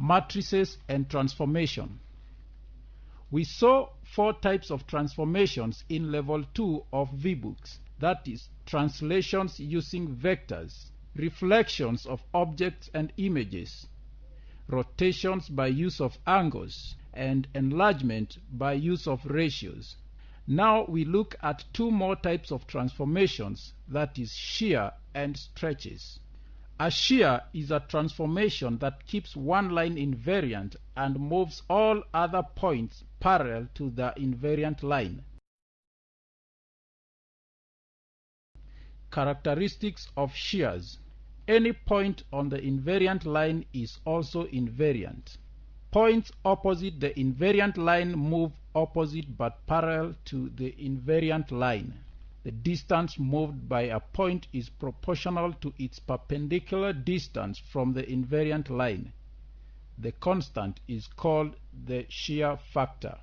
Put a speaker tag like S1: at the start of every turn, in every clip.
S1: Matrices and Transformation. We saw 4 types of transformations in Level 2 of VBooks, that is, translations using vectors, reflections of objects and images, rotations by use of angles, and enlargement by use of ratios. Now we look at 2 more types of transformations, that is, shear and stretches. A shear is a transformation that keeps one line invariant and moves all other points parallel to the invariant line. Characteristics of shears. Any point on the invariant line is also invariant. Points opposite the invariant line move opposite but parallel to the invariant line. The distance moved by a point is proportional to its perpendicular distance from the invariant line. The constant is called the shear factor.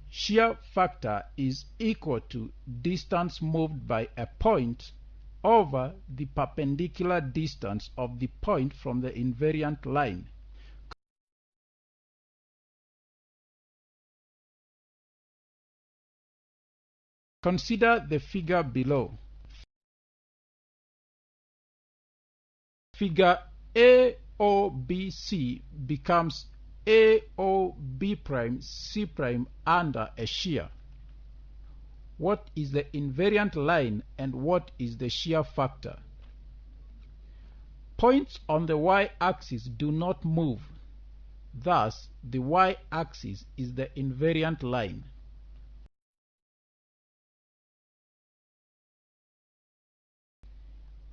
S1: Shear factor is equal to distance moved by a point over the perpendicular distance of the point from the invariant line. Consider the figure below. Figure AOBC becomes AOB'C' under a shear. What is the invariant line and what is the shear factor? Points on the y-axis do not move. Thus, the y-axis is the invariant line.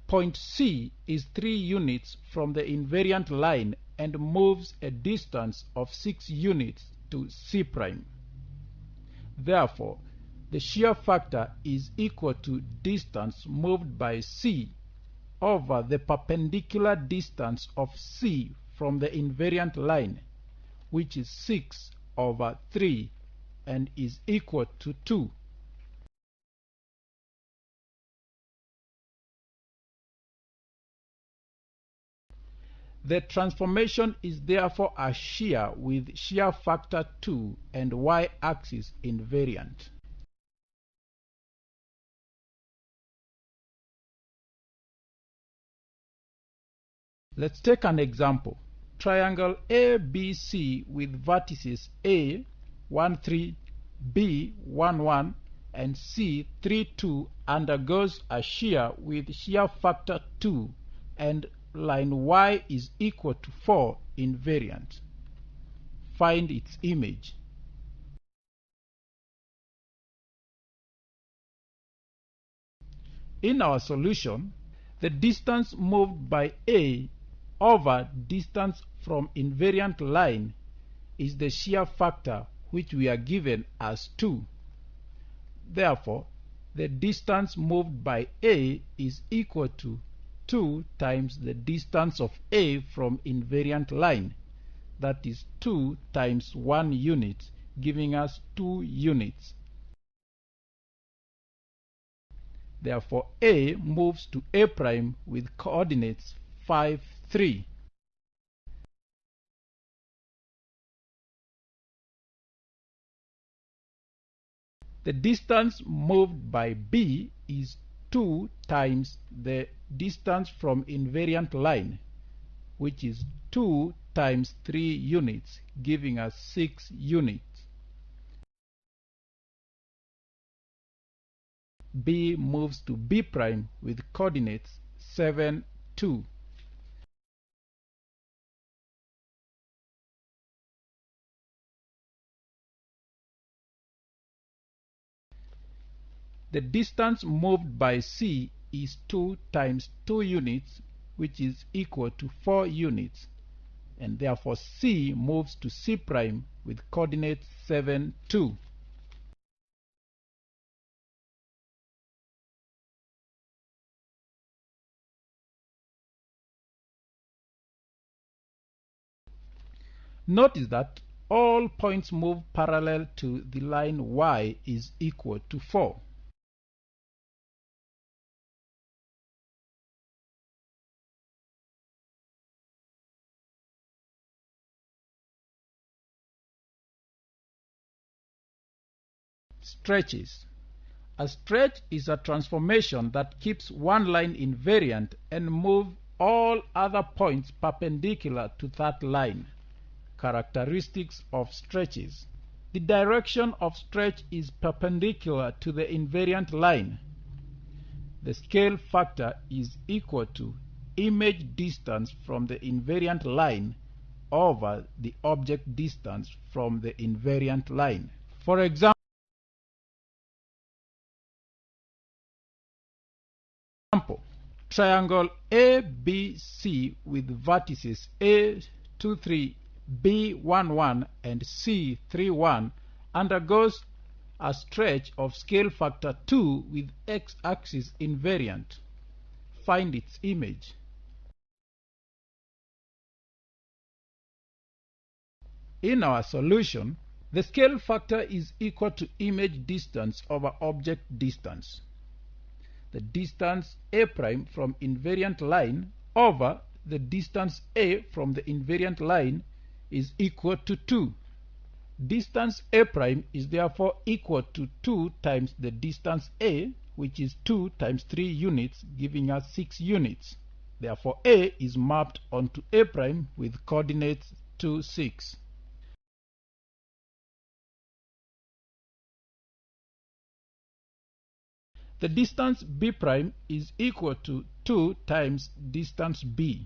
S1: Point C is 3 units from the invariant line and moves a distance of 6 units to C'. Therefore, the shear factor is equal to distance moved by C over the perpendicular distance of C from the invariant line, which is 6 over 3 and is equal to 2. The transformation is therefore a shear with shear factor 2 and y-axis invariant. Let's take an example. Triangle ABC with vertices A 1, 3, B 1, 1 and C 3, 2 undergoes a shear with shear factor 2 and line Y is equal to 4 invariant. Find its image. In our solution, the distance moved by A over distance from invariant line is the shear factor, which we are given as 2. Therefore, the distance moved by A is equal to 2 times the distance of A from invariant line, that is 2 times 1 unit, giving us 2 units. Therefore, A moves to A' with coordinates 5, 3. The distance moved by B is 2 times the distance from invariant line, which is 2 times 3 units, giving us 6 units. B moves to B' with coordinates 7, 2. The distance moved by C is 2 times 2 units, which is equal to 4 units, and therefore C moves to C' with coordinates 7, 2. Notice that all points move parallel to the line Y is equal to 4. Stretches. A stretch is a transformation that keeps one line invariant and moves all other points perpendicular to that line. Characteristics of stretches. The direction of stretch is perpendicular to the invariant line. The scale factor is equal to image distance from the invariant line over the object distance from the invariant line. For example, triangle ABC with vertices A23, B11 and C31 undergoes a stretch of scale factor 2 with x-axis invariant. Find its image. In our solution, the scale factor is equal to image distance over object distance. The distance A' from invariant line over the distance A from the invariant line is equal to 2. Distance A' is therefore equal to 2 times the distance A, which is 2 times 3 units, giving us 6 units. Therefore, A is mapped onto A' with coordinates 2, 6. The distance B' is equal to 2 times distance B.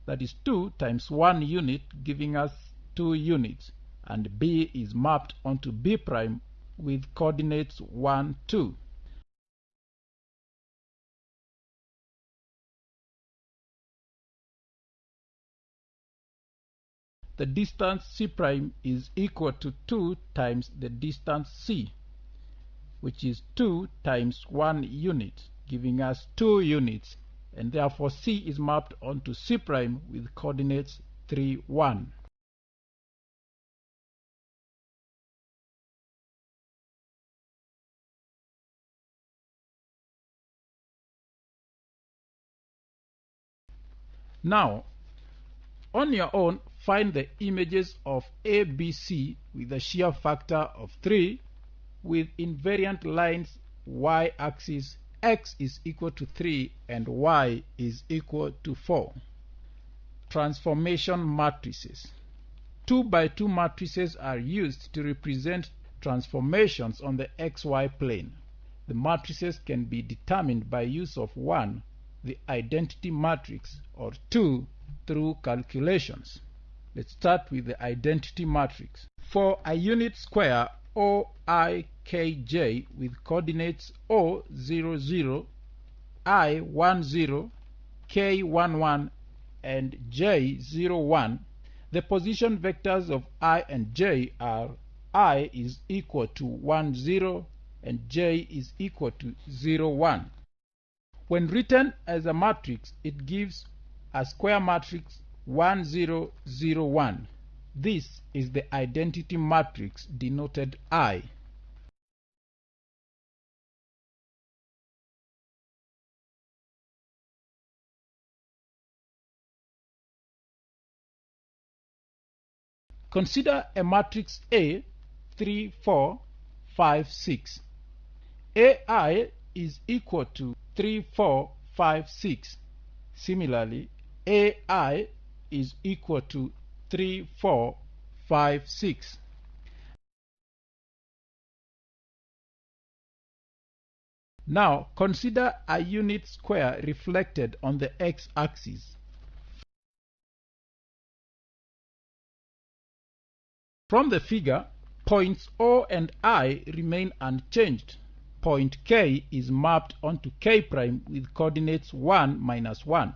S1: That is 2 times 1 unit, giving us 2 units. And B is mapped onto B' with coordinates 1, 2. The distance C' is equal to 2 times the distance C, which is 2 times 1 unit, giving us 2 units, and therefore C is mapped onto C' with coordinates 3, 1. Now, on your own, find the images of ABC with a shear factor of 3 with invariant lines y-axis x is equal to 3 and y is equal to 4. Transformation matrices. 2 by 2 matrices are used to represent transformations on the xy plane. The matrices can be determined by use of 1, the identity matrix, or 2, through calculations. Let's start with the identity matrix. For a unit square OIKJ with coordinates O00, I10, K11 and J01, the position vectors of I and J are I is equal to 10 and J is equal to 01. When written as a matrix, it gives a square matrix 1001. This is the identity matrix denoted I. Consider a matrix A 3, 4, 5, 6. AI is equal to 3, 4, 5, 6. Similarly, AI is equal to 3, 4, 5, 6. Now consider a unit square reflected on the x-axis. From the figure, points O and I remain unchanged. Point K is mapped onto K' with coordinates 1, minus 1.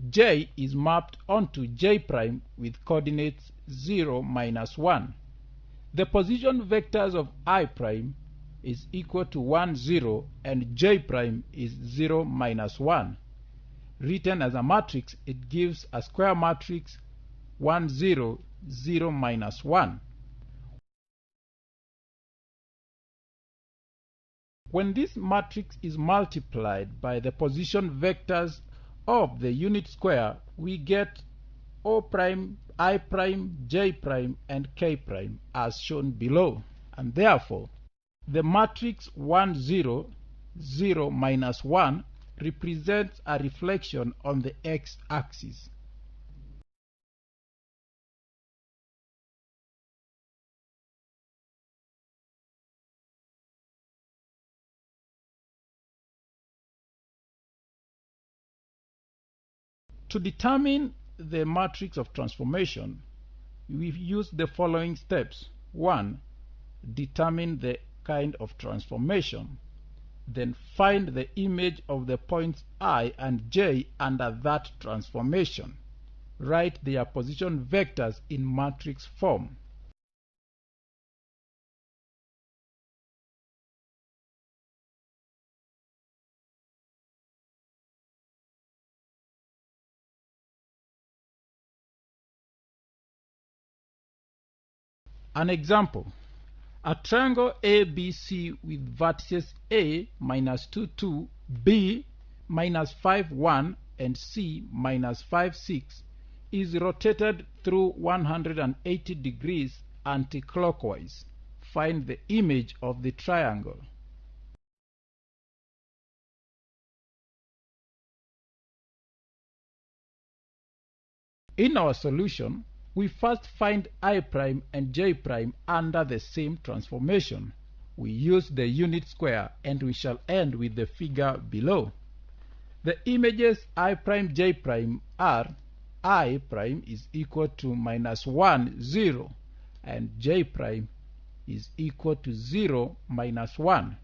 S1: J is mapped onto J' with coordinates 0, minus 1. The position vectors of I' is equal to 1, 0 and J' is 0, minus 1. Written as a matrix, it gives a square matrix 1, 0, 0, minus 1. When this matrix is multiplied by the position vectors of the unit square, we get O', I', J', and K' as shown below. And therefore, The matrix 1, 0, 0, minus 1 represents a reflection on the x-axis. To determine the matrix of transformation, we use the following steps. 1. Determine the kind of transformation. Then find the image of the points I and j under that transformation. Write their position vectors in matrix form. An example: a triangle ABC with vertices A minus 2, 2, B minus 5, 1, and C minus 5, 6 is rotated through 180 degrees anti-clockwise. Find the image of the triangle. In our solution, we first find I' and J' under the same transformation. We use the unit square and we shall end with the figure below. The images I', J' are I' is equal to minus 1, 0 and J' is equal to 0, minus 1.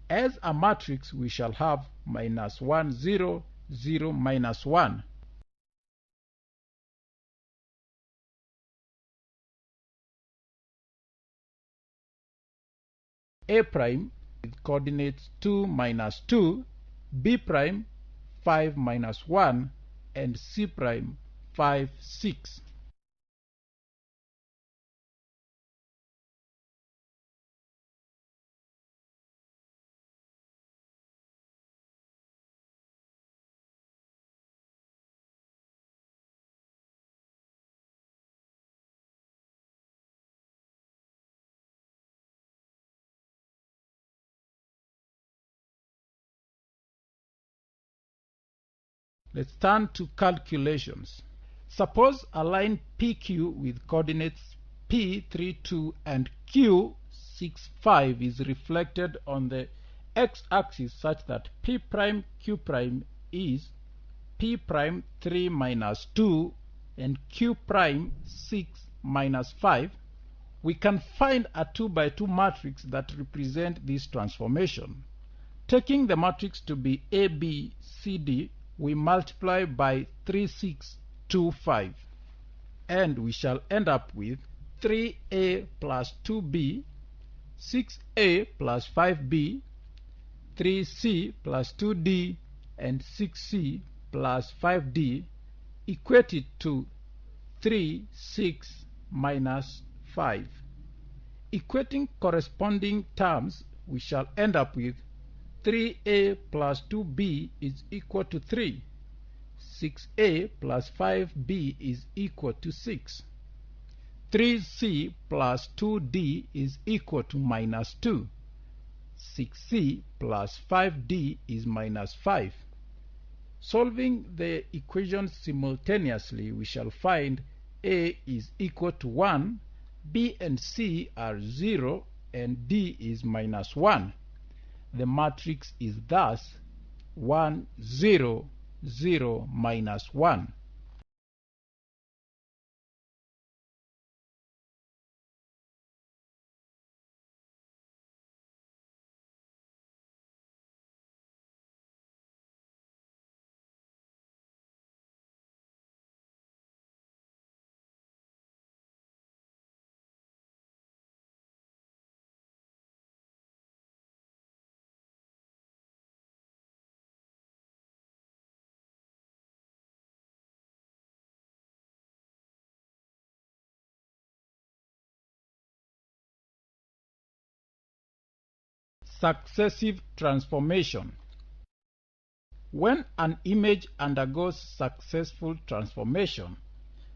S1: As a matrix, we shall have minus 1, 0, 0, minus 1. A' with coordinates 2, minus 2, B', 5, minus 1, and C', 5, 6. Let's turn to calculations. Suppose a line PQ with coordinates P, 3, 2 and Q, 6, 5 is reflected on the x-axis such that P', Q' is P', 3 minus 2 and Q', 6 minus 5. We can find a 2 by 2 matrix that represent this transformation. Taking the matrix to be A, B, C, D, we multiply by 3, 6, 2, 5, and we shall end up with 3A plus 2B, 6A plus 5B, 3C plus 2D, and 6C plus 5D, equated to 3, 6 minus 5. Equating corresponding terms, we shall end up with 3A plus 2B is equal to 3. 6A plus 5B is equal to 6. 3C plus 2D is equal to minus 2. 6C plus 5D is minus 5. Solving the equations simultaneously, we shall find A is equal to 1, B and C are 0, and D is minus 1. The matrix is thus 1, 0, 0, minus 1. Successive transformation. When an image undergoes successful transformation,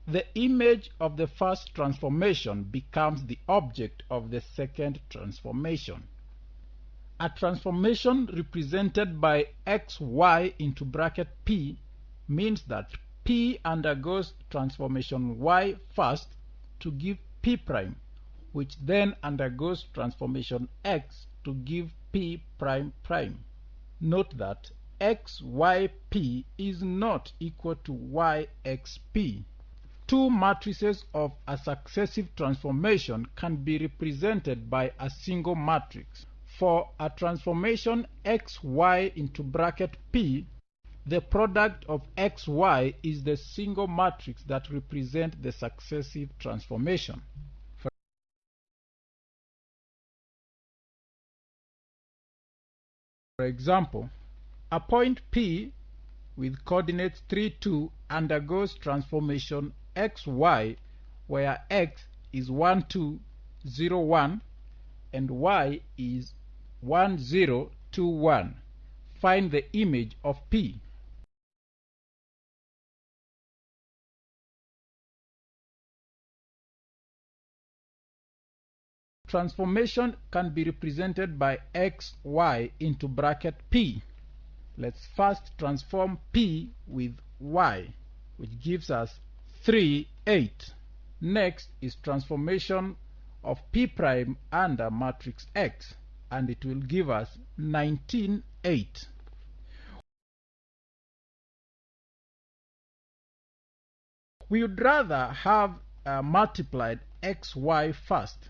S1: the image of the first transformation becomes the object of the second transformation. A transformation represented by xy into bracket p means that p undergoes transformation y first to give p prime, which then undergoes transformation x to give p prime prime. Note that xyp is not equal to yxp. Two matrices of a successive transformation can be represented by a single matrix. For a transformation xy into bracket p, the product of xy is the single matrix that represents the successive transformation. For example, a point P with coordinates 3, 2 undergoes transformation xy where x is 1, 2, 0, 1 and y is 1, 0, 2, 1. Find the image of P. Transformation can be represented by xy into bracket P. Let's first transform P with y, which gives us 3, 8. Next is transformation of P prime under matrix X, and it will give us 19, 8. We would rather have multiplied xy first.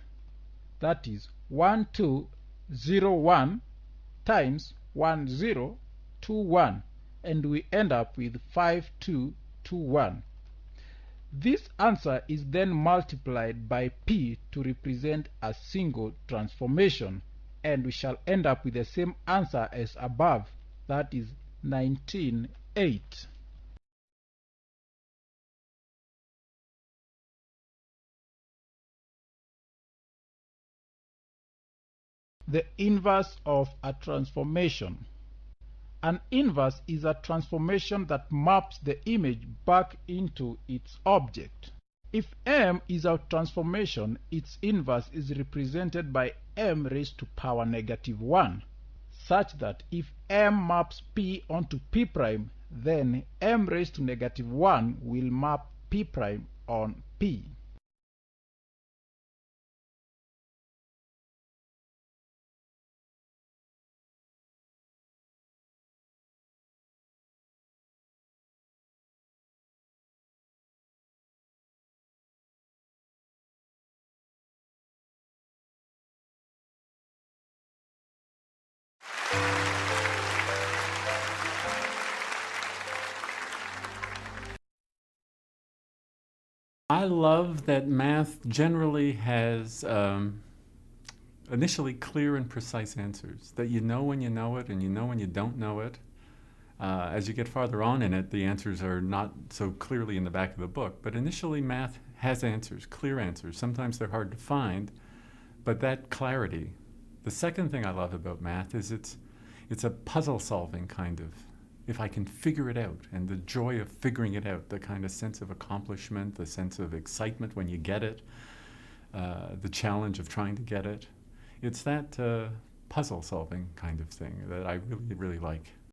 S1: That is 1, 2, 0, 1 times 1, 0, 2, 1, and we end up with 5, 2, 2, 1. This answer is then multiplied by P to represent a single transformation, and we shall end up with the same answer as above, that is 19, 8. The inverse of a transformation. An inverse is a transformation that maps the image back into its object. If M is a transformation, its inverse is represented by M raised to power negative 1, such that if M maps P onto P prime, then M raised to negative 1 will map P prime on P.
S2: I love that math generally has initially clear and precise answers, that you know when you know it and you know when you don't know it. As you get farther on in it, the answers are not so clearly in the back of the book, but initially math has answers, clear answers. Sometimes they're hard to find, but that clarity. The second thing I love about math is it's a puzzle solving kind of, if I can figure it out, and the joy of figuring it out, the kind of sense of accomplishment, the sense of excitement when you get it, the challenge of trying to get it. It's that puzzle solving kind of thing that I really, really like.